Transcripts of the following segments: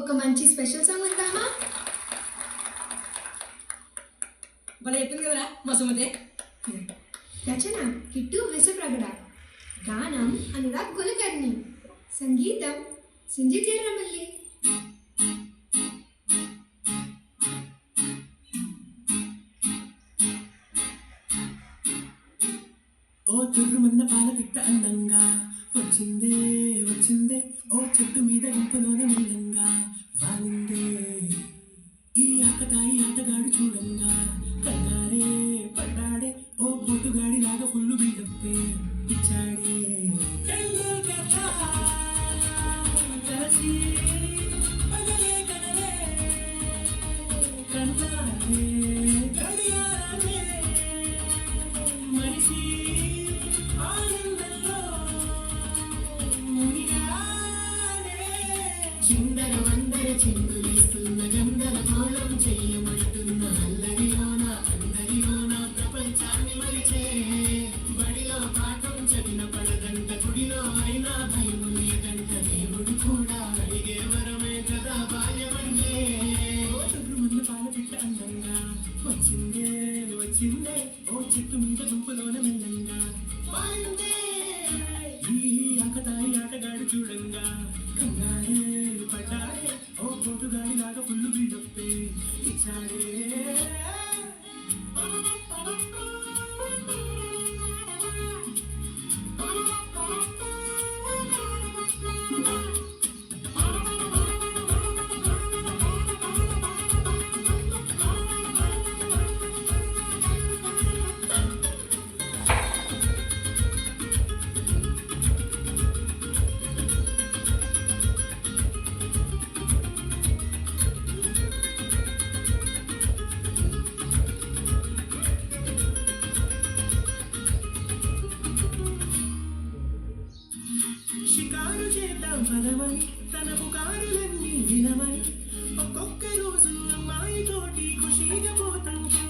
ఒక మంచి special song ఉందామా? భలే చెప్పింది కదరా మా సుమతే. రచన కిట్టు వెసప్రగడ, గానం అనురాగ్ కులకర్ణి, సంగీతం సంజిత్ ఎర్రమల్లి. ఓ తుర్రుమన్న పాల పిట్ట అందంగా వచ్చిందే వచ్చిందే, ఓ చెట్టు మీద గుంపలోన మెల్లంగా వాలిందే. ఈ ఆకతాయి ఆటగాడు చూడంగా కంగారే పడ్డాడే, ఓ పోటుగాడి లాగా ఫుల్లు బిల్డప్పే ఇచ్చాడే. కలిసి పగలే కనలే కన్నారే గడియారమే మనిషి ఆనందంలో మునిగాడే. చిందర వందర చిందులేస్తున్న గందరగోళం చెయ్యమంటున్న అల్లరిలోన అందరిలోన ప్రపంచాన్ని మరిచే. బడిలో పాఠం చదివిన పడదంట, గుడిలో అయినా భయము లేదంట, దేవుడు కూడా అడిగే వరమే కదా బాల్యమంటే. తుర్రుమన్న పాల పిట్ట అందంగా వచ్చిందే వచ్చిందే, ఓ చెట్టు మీద గుంపులోన మెల్లంగా వాలిందే. ఈ ఆకతాయి ఆటగాడు చూడంగా కంగారే పడ్డాడే, ఓ పోటుగాడి లాగా ఫుల్లు బిల్డప్పే ఇచ్చాడే. షికారు చేద్దాం పదమని, తన పుకారులన్నీ వినమని, ఒక్కొక్క రోజు అమ్మాయి తోటి ఖుషీగా పోతుంటే,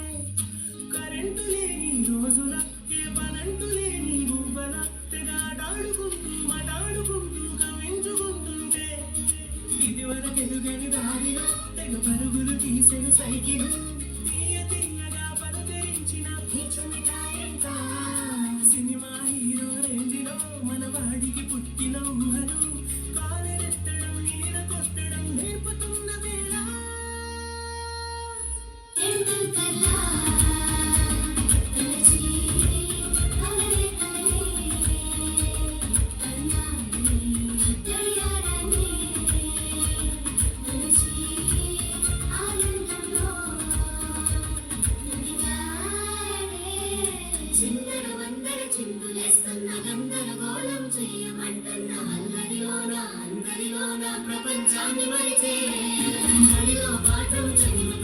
కరెంటు లేని రోజున ఏ పనంటు లేని గువ్వల తెగాడాడుకుంటూ మటాడుకుంటూ కవించుకుంటుంటే, ఇదివరకు ఎదుగని దారిలో తెగ పరుగులు తీసెను సైకిల్. తీయ తీయగా పలకరించిన పిచ్చుమిఠాయంతా సినిమా హీరో రేంజిలో మన వాడికి పుట్టిన ఊహలు కాలరెత్తడం ఈల కొట్టడం నేర్పుతున్న వేళ. చిందర వందర చిందులేస్తున్న గందరగోళం చెయ్యమంటున్న అల్లరిలోన అందరిలోన ప్రపంచాన్ని మరిచే. బడిలో పాఠం చదివిన